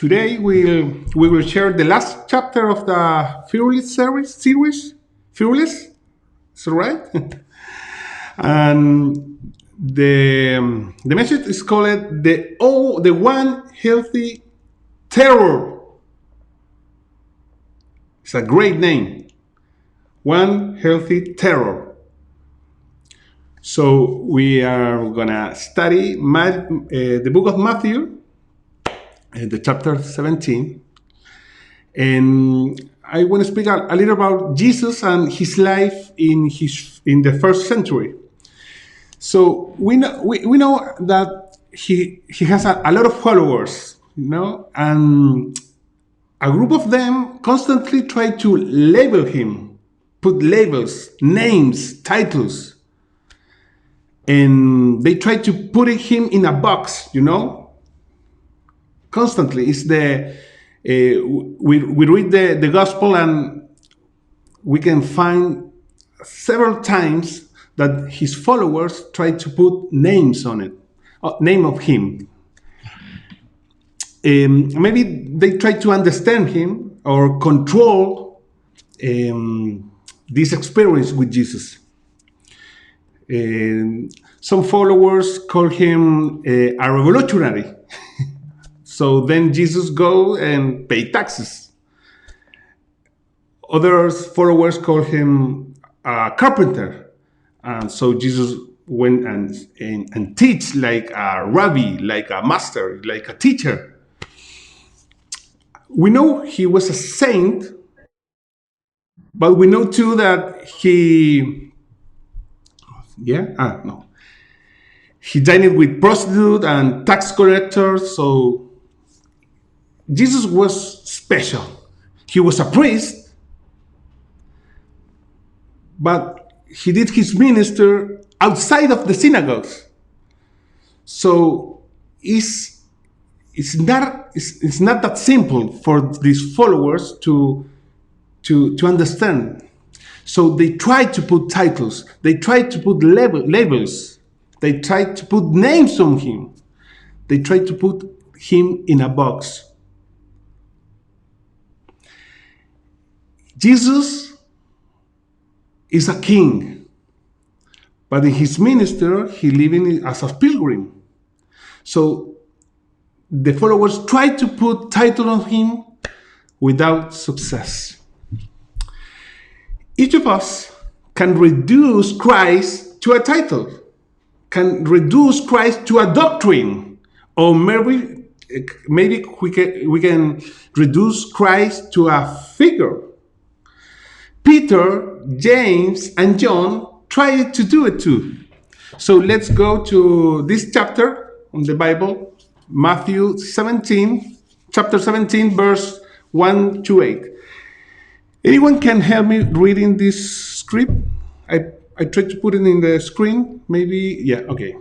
Today we will share the last chapter of the Fearless series. Fearless, is that right? And the message is called the one healthy terror. It's a great name. One healthy terror. So we are gonna study the book of Matthew, the chapter 17, and I want to speak a little about Jesus and his life in the first century. So we know that he has a lot of followers, and a group of them constantly try to label him, put labels, names, titles, and they try to put him in a box, constantly. It's we read the gospel, and we can find several times that his followers try to put names on it, name of him. Maybe they try to understand him or control this experience with Jesus. Some followers call him a revolutionary. So then Jesus go and pay taxes. Other followers call him a carpenter. And so Jesus went and teach like a rabbi, like a master, like a teacher. We know he was a saint, but we know too that he dined with prostitutes and tax collectors. So Jesus was special. He was a priest, but he did his minister outside of the synagogues. So it's not that simple for these followers to understand. So they try to put titles, they try to put labels, they try to put names on him, they try to put him in a box. Jesus is a king, but in his minister, he living as a pilgrim. So the followers try to put title on him without success. Each of us can reduce Christ to a title, can reduce Christ to a doctrine, or maybe we can reduce Christ to a figure. Peter, James, and John tried to do it too. So let's go to this chapter on the Bible, Matthew 17, chapter 17, verse 1 to 8. Anyone can help me reading this script? I tried to put it in the screen. Maybe, yeah, okay.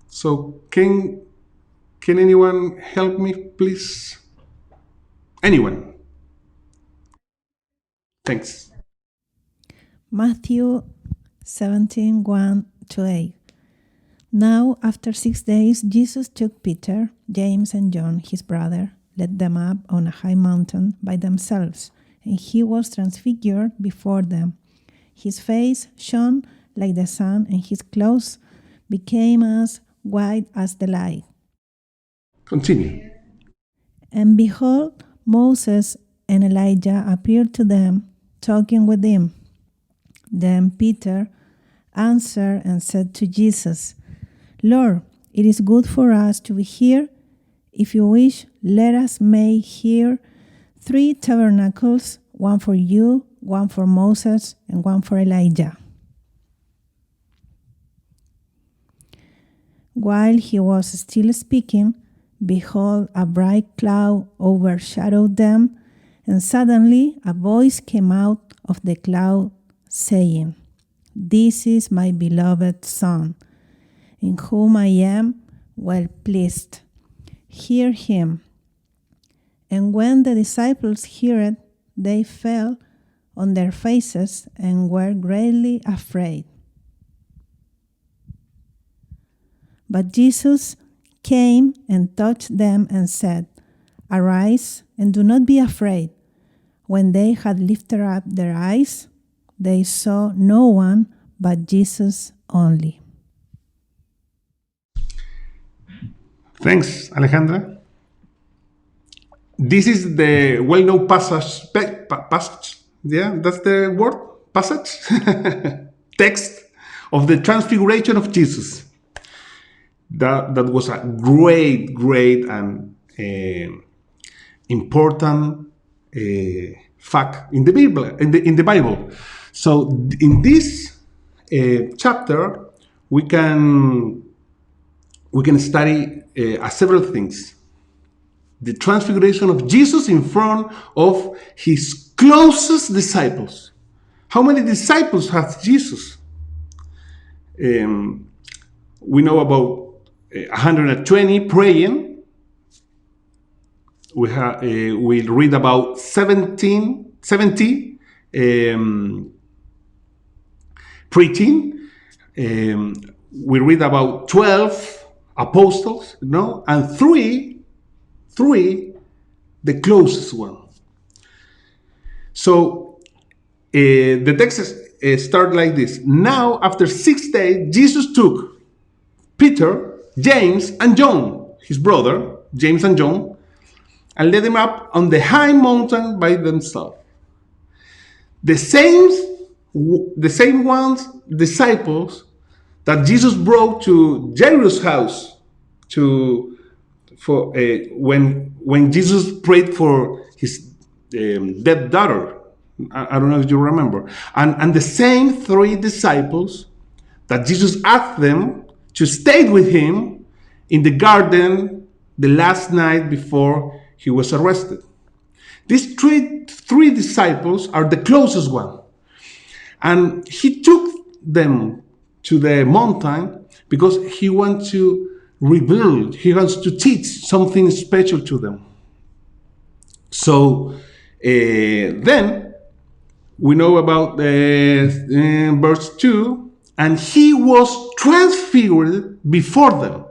So can anyone help me, please? Anyone? Thanks. Matthew 17, 1 to 8. Now, after 6 days, Jesus took Peter, James, and John, his brother, led them up on a high mountain by themselves, and he was transfigured before them. His face shone like the sun, and his clothes became as white as the light. Continue. And behold, Moses and Elijah appeared to them, talking with him. Then Peter answered and said to Jesus, Lord, it is good for us to be here. If you wish, let us make here 3 tabernacles, one for you, one for Moses, and one for Elijah. While he was still speaking, behold, a bright cloud overshadowed them, and suddenly a voice came out of the cloud, saying, This is my beloved Son, in whom I am well pleased. Hear him. And when the disciples heard it, they fell on their faces and were greatly afraid. But Jesus came and touched them and said, Arise, and do not be afraid. When they had lifted up their eyes, they saw no one but Jesus only. Thanks, Alejandra. This is the well-known passage. Yeah, that's the word, passage. Text of the transfiguration of Jesus. That was a great and important fact in the Bible. So in this chapter, we can study several things. The transfiguration of Jesus in front of his closest disciples. How many disciples has Jesus? We know about 120 praying. We read about 70 preaching. We read about 12 apostles, and three, the closest one. So the text start like this. Now, after 6 days, Jesus took Peter, James, and John, his brother, James and John, and led them up on the high mountain by themselves. The same disciples that Jesus brought to Jairus' house when Jesus prayed for his dead daughter. I don't know if you remember. And the same three disciples that Jesus asked them to stay with him in the garden the last night before he was arrested. These three disciples are the closest one. And he took them to the mountain because he wants to rebuild, he wants to teach something special to them. So then we know about verse 2, and he was transfigured before them.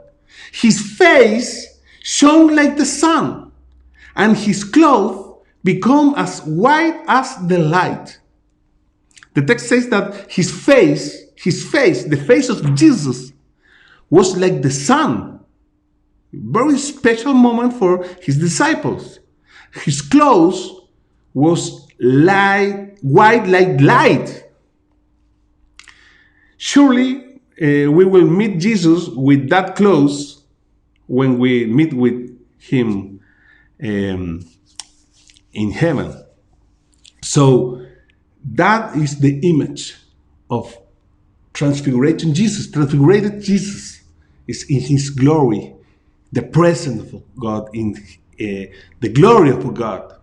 His face shone like the sun, and his clothes become as white as the light. The text says that his face, the face of Jesus, was like the sun. Very special moment for his disciples. His clothes was white like light. Surely we will meet Jesus with that clothes when we meet with him in heaven. So that is the image of transfiguration Jesus. Transfigurated Jesus is in his glory, the presence of God, in the glory of God,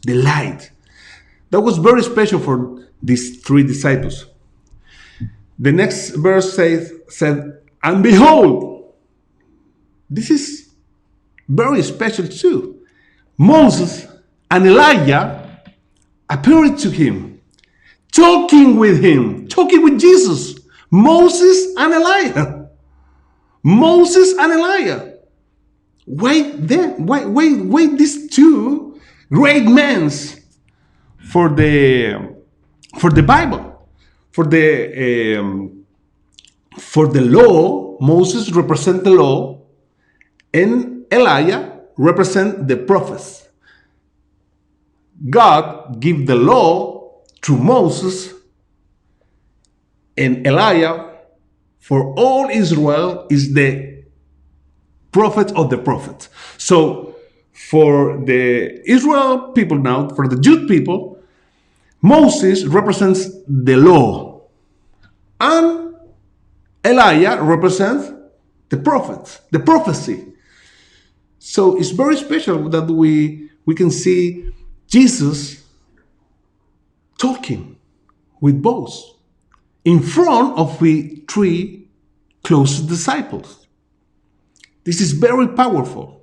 the light. That was very special for these three disciples. The next verse said, and behold, this is very special too. Moses and Elijah appeared to him, talking with Jesus. Moses and Elijah. Why these two great men for the Bible, for the law? Moses represents the law, and Elijah represents the prophets. God gave the law to Moses, and Elijah for all Israel is the prophet of the prophets. So for the Israel people now, for the Jewish people, Moses represents the law, and Elijah represents the prophets, the prophecy. So it's very special that we can see Jesus talking with both in front of the three closest disciples. This is very powerful.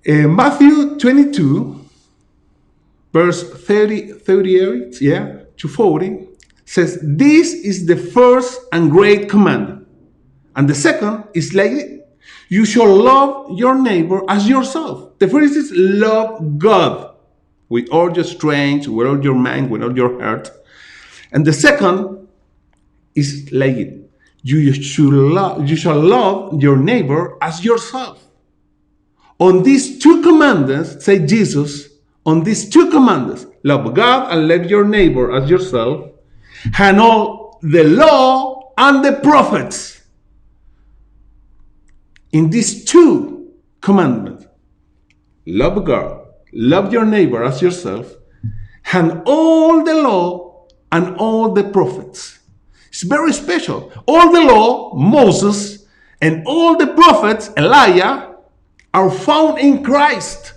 Matthew 22, verse 38 to 40 says, this is the first and great commandment. And the second is like it. You shall love your neighbor as yourself. The first is love God with all your strength, with all your mind, with all your heart. And the second is like it. You shall love your neighbor as yourself. On these two commandments, say Jesus, on these two commandments, love God and love your neighbor as yourself, hang all the law and the prophets. In these two commandments, love God, love your neighbor as yourself, and all the law and all the prophets. It's very special. All the law, Moses, and all the prophets, Elijah, are found in Christ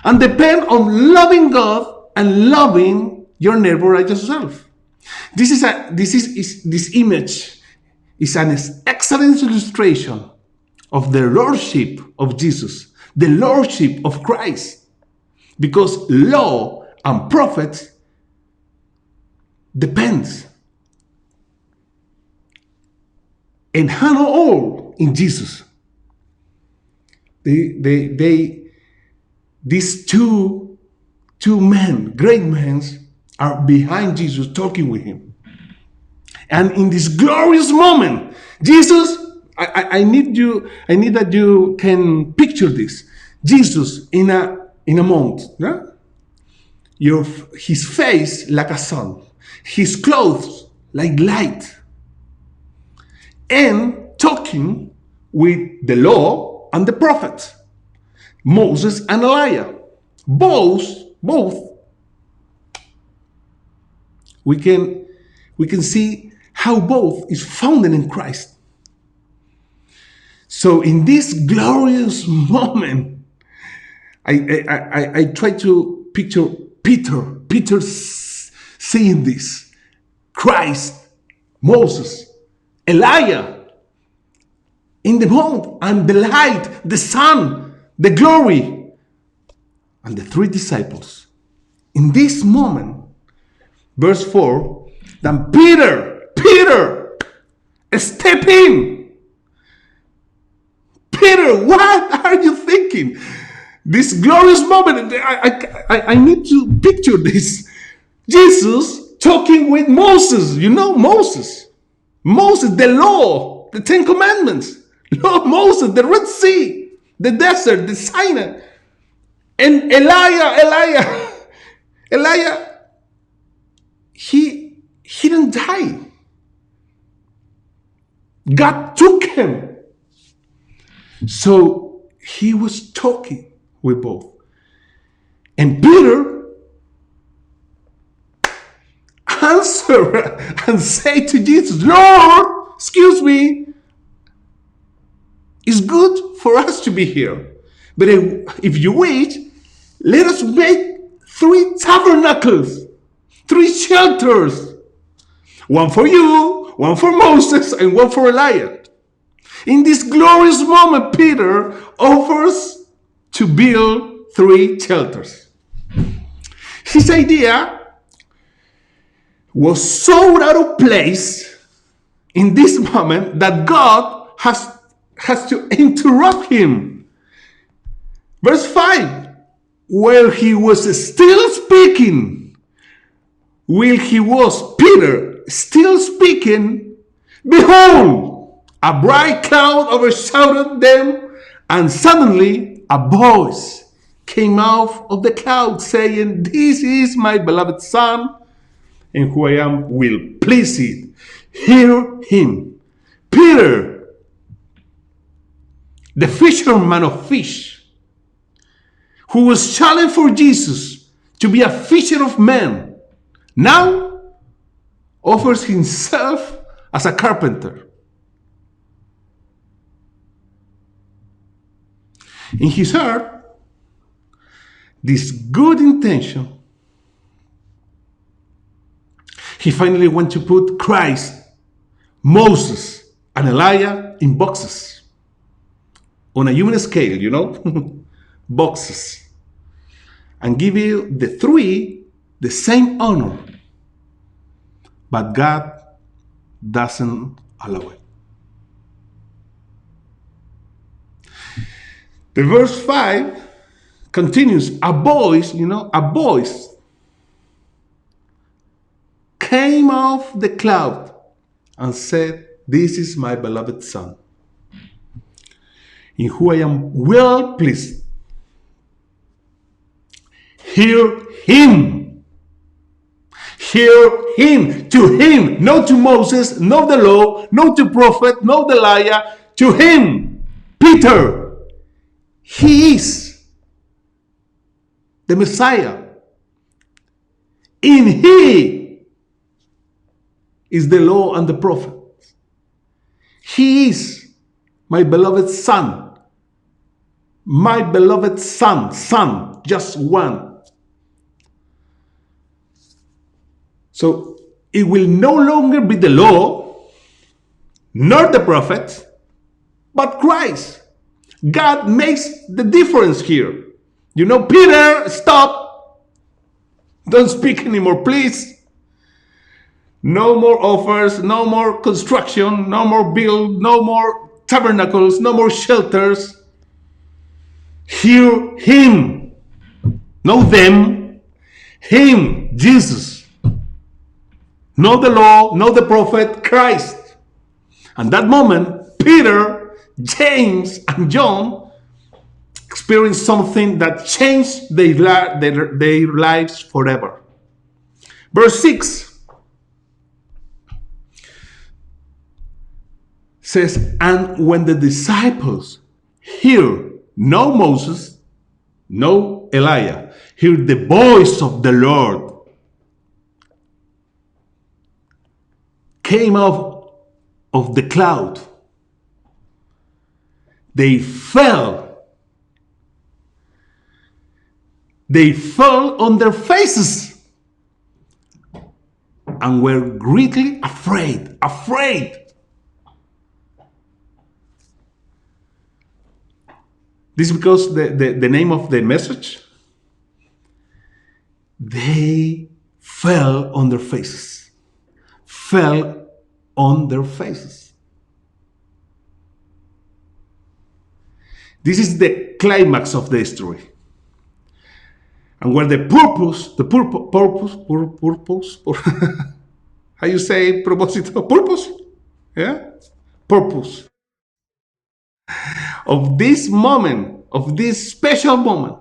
and depend on loving God and loving your neighbor as yourself. This image is an excellent illustration of the lordship of Jesus, the lordship of Christ, because law and prophets depends and handle all in Jesus. These two men, great men, are behind Jesus talking with him. And in this glorious moment, Jesus, I need that you can picture this. Jesus in a mount, yeah? His face like a sun, his clothes like light, and talking with the law and the prophets, Moses and Elijah. Both we can see how both is founded in Christ. So in this glorious moment, I try to picture Peter seeing this. Christ, Moses, Elijah in the mount, and the light, the sun, the glory, and the three disciples. In this moment, verse 4, then Peter, step in. Peter, what are you thinking? This glorious moment, I need to picture this. Jesus talking with Moses, Moses, the law, the Ten Commandments, Moses, the Red Sea, the desert, the Sinai, and Elijah, he didn't die. God took him. So he was talking with both. And Peter answered and said to Jesus, Lord, excuse me, it's good for us to be here. But if you wish, let us make 3 tabernacles, 3 shelters. One for you, one for Moses, and one for Elijah. In this glorious moment, Peter offers to build 3 shelters. His idea was so out of place in this moment that God has to interrupt him. Verse 5, where he was still speaking, Peter still speaking, behold, a bright cloud overshadowed them, and suddenly a voice came out of the cloud saying, this is my beloved Son, in whom I am well pleased. Hear him. Peter, the fisherman of fish, who was challenged for Jesus to be a fisher of men, now offers himself as a carpenter. In his heart, this good intention, he finally wants to put Christ, Moses, and Elijah in boxes. On a human scale, boxes. And give you the 3 the same honor. But God doesn't allow it. The verse 5 continues. A voice, a voice came off the cloud and said, "This is my beloved Son, in whom I am well pleased. Hear him. Hear him." To him, not to Moses, not the law, not to prophet, not the liar. To him, Peter. He is the Messiah. In he is the law and the prophets. He is my beloved Son. My beloved Son, just one. So it will no longer be the law, nor the prophets, but Christ. God makes the difference here. Peter, stop. Don't speak anymore, please. No more offers, no more construction, no more build, no more tabernacles, no more shelters. Hear him, not them. Him, Jesus. Not the law, not the prophet, Christ. And that moment, Peter, James, and John experienced something that changed their lives forever. Verse 6 says, "And when the disciples hear no Moses, no Elijah, hear the voice of the Lord came out of the cloud, they fell on their faces and were greatly afraid. This is because the name of the message, they fell on their faces. Fell on their faces. This is the climax of the story. And where the purpose, how you say propósito? Purpose? Yeah? Purpose. Of this moment, of this special moment,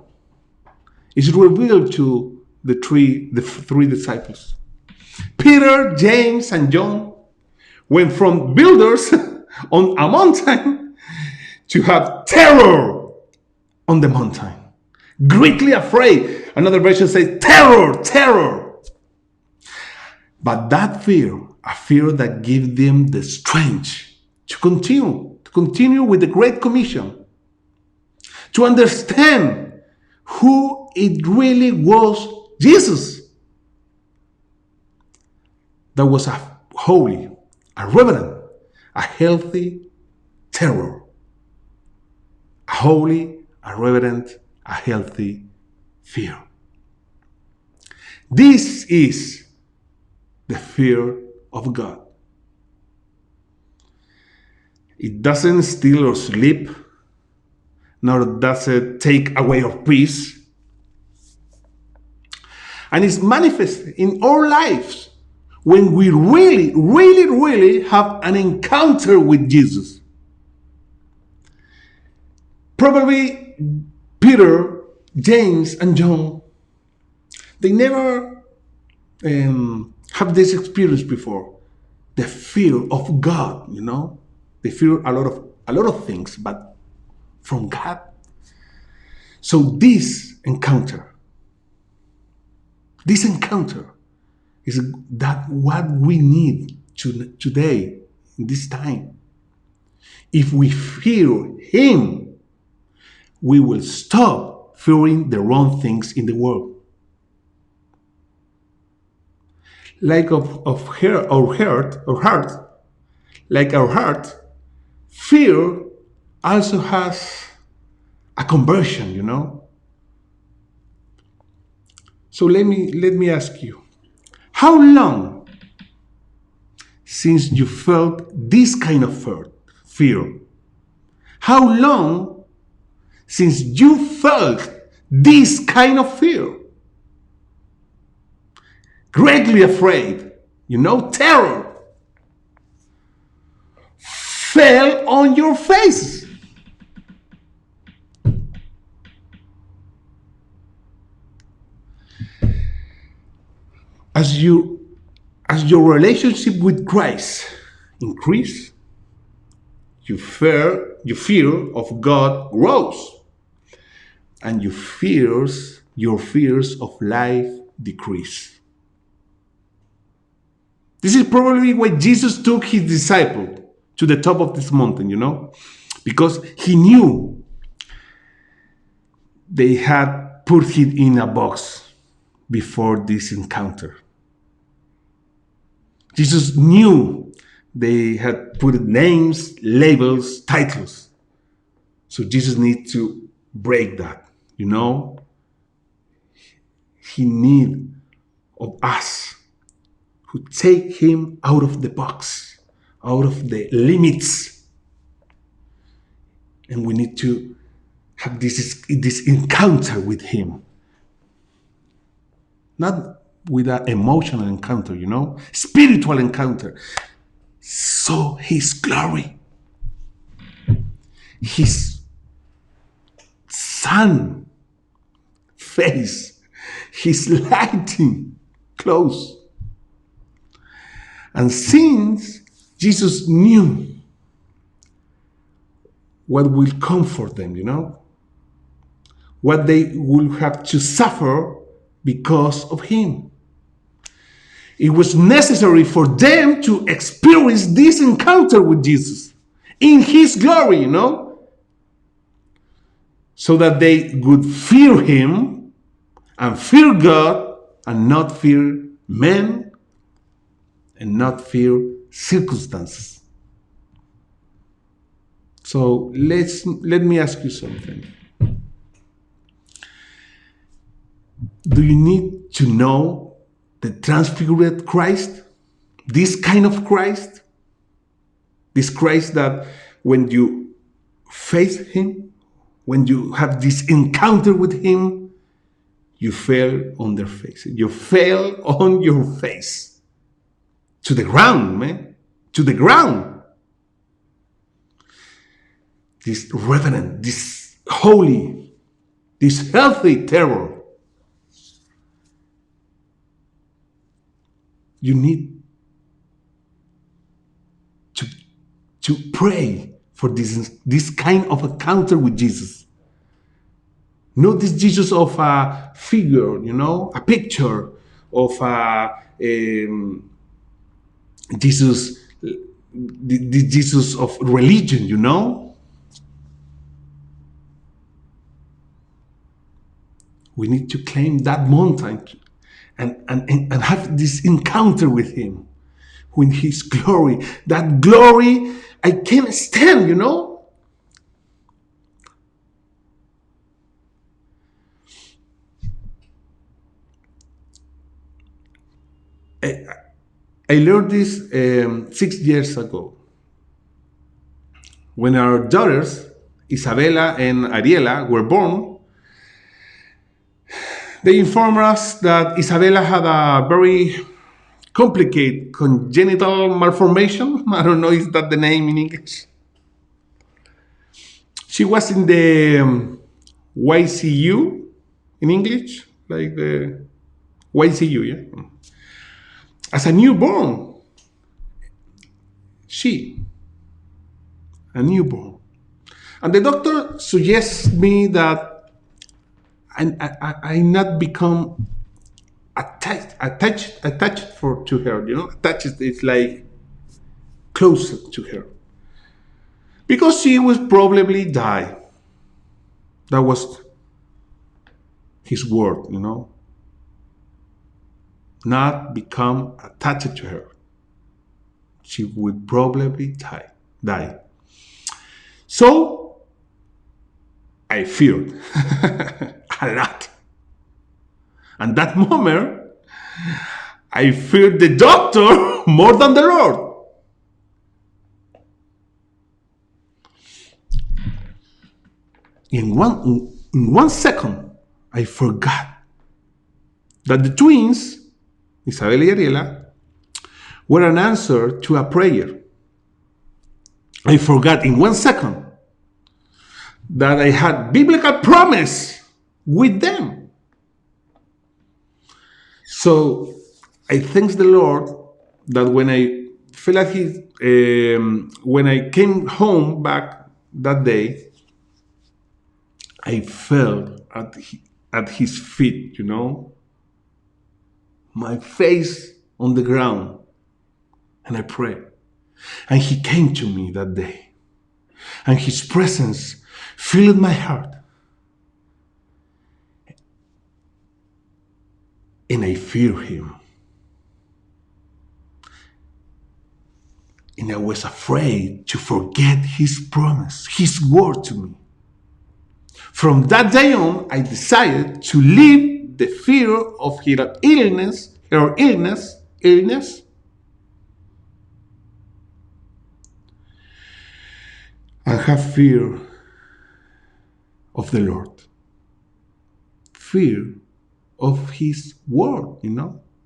is revealed to the three disciples. Peter, James, and John went from builders on a mountain to have terror on the mountain. Greatly afraid. Another version says terror. But that fear, a fear that gave them the strength to continue with the Great Commission, to understand who it really was, Jesus. That was a holy, a reverent, a healthy terror. A holy, a reverent, a healthy fear. This is the fear of God. It doesn't steal or sleep, nor does it take away our peace. And it's manifested in our lives when we really have an encounter with Jesus. Probably Peter, James, and John, they never have this experience before. The fear of God, They fear a lot of things, but from God. So this encounter is that what we need today, in this time. If we fear Him, we will stop fearing the wrong things in the world. Like our heart, fear also has a conversion, So let me ask you, how long since you felt this kind of fear? How long since you felt this kind of fear, greatly afraid, terror fell on your faces. As your relationship with Christ increase, your fear of God grows, and your fears of life decrease. This is probably why Jesus took his disciple to the top of this mountain, because he knew they had put him in a box before this encounter. Jesus knew they had put names, labels, titles. So Jesus needs to break that, He needs of us who take him out of the box, out of the limits. And we need to have this encounter with him. Not with an emotional encounter, spiritual encounter. So his glory, his sun face, his lighting close. And since Jesus knew what will comfort them, what they will have to suffer because of him, it was necessary for them to experience this encounter with Jesus in his glory, so that they would fear him and fear God and not fear men and not fear circumstances. So let me ask you something. Do you need to know the transfigured Christ? This kind of Christ? This Christ that when you face him, when you have this encounter with him, you fell on their face. You fell on your face. To the ground, man. To the ground. This reverent, this holy, this healthy terror. You need to pray for this kind of encounter with Jesus. Not this Jesus of a figure, a picture of Jesus, the Jesus of religion, We need to claim that mountain and have this encounter with him. When his glory, that glory I can't stand, I learned this 6 years ago. When our daughters, Isabella and Ariela, were born, they informed us that Isabella had a very complicated congenital malformation. I don't know if that's the name in English. She was in the YCU in English, like the YCU, yeah. As a newborn, a newborn. And the doctor suggests me that I not become attached to her, attached is like closer to her. Because she would probably die. That was his word, Not become attached to her. She would probably die. So, I feared a lot. And that moment, I feared the doctor more than the Lord. In one second, I forgot that the twins, Isabel y Ariela, were an answer to a prayer. I forgot in 1 second that I had biblical promise with them. So I thank the Lord that when I felt like when I came home back that day, I fell at his feet, my face on the ground, and I prayed. And he came to me that day, and his presence filled my heart. And I fear him. And I was afraid to forget his promise, his word to me. From that day on, I decided to leave the fear of her illness, and have fear of the Lord. Fear of his word,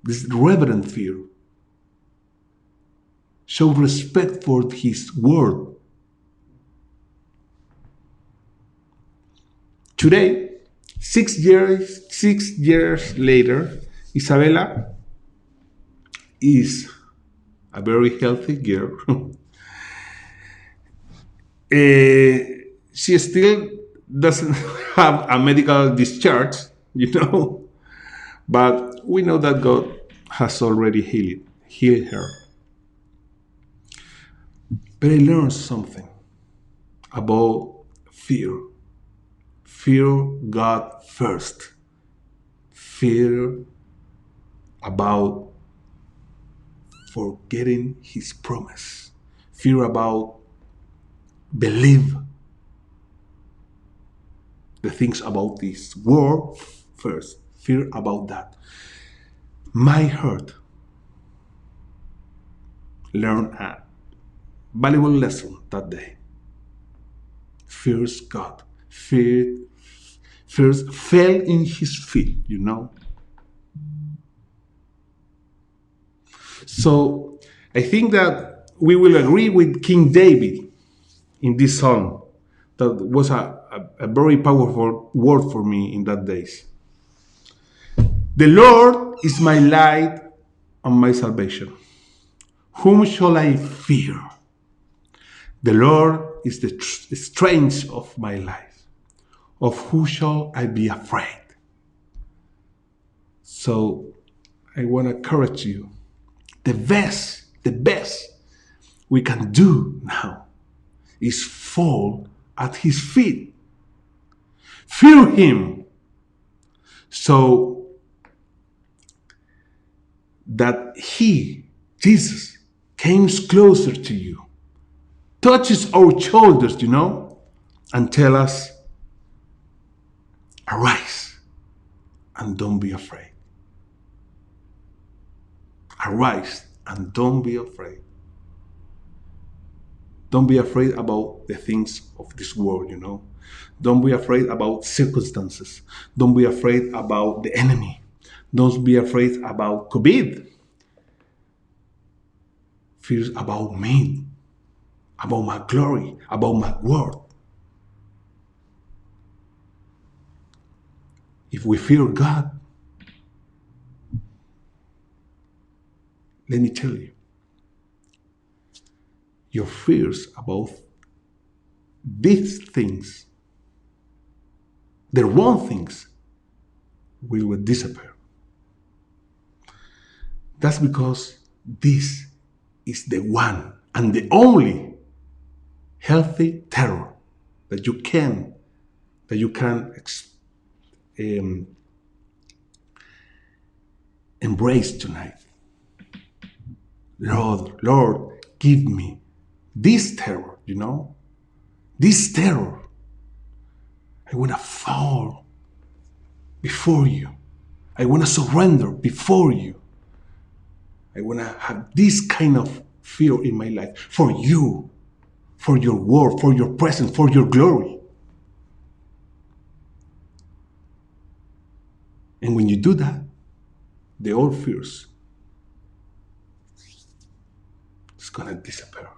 this reverent fear. Show respect for his word. Today, 6 years later, Isabella is a very healthy girl. She still doesn't have a medical discharge, but we know that God has already healed her. But I learned something about fear. Fear God first. Fear about forgetting his promise. Fear about believe the things about this world first. Fear about that. My heart learned a valuable lesson that day. Fears God. First fell in his feet, So I think that we will agree with King David in this song. That was a very powerful word for me in that days. The Lord is my light and my salvation. Whom shall I fear? The Lord is the strength of my life. Of who shall I be afraid? So I want to encourage you. The best we can do now is fall at his feet. Fear him. So that he, Jesus, comes closer to you, touches our shoulders, and tell us, arise and don't be afraid. Arise and don't be afraid. Don't be afraid about the things of this world, Don't be afraid about circumstances. Don't be afraid about the enemy. Don't be afraid about COVID. Fear about me, about my glory, about my word. If we fear God, let me tell you, your fears about these things, the wrong things, will disappear. That's because this is the one and the only healthy terror that you can embrace tonight. Lord, give me this terror, this terror. I want to fall before you. I want to surrender before you. I want to have this kind of fear in my life for you, for your word, for your presence, for your glory. And when you do that, the old fears is going to disappear.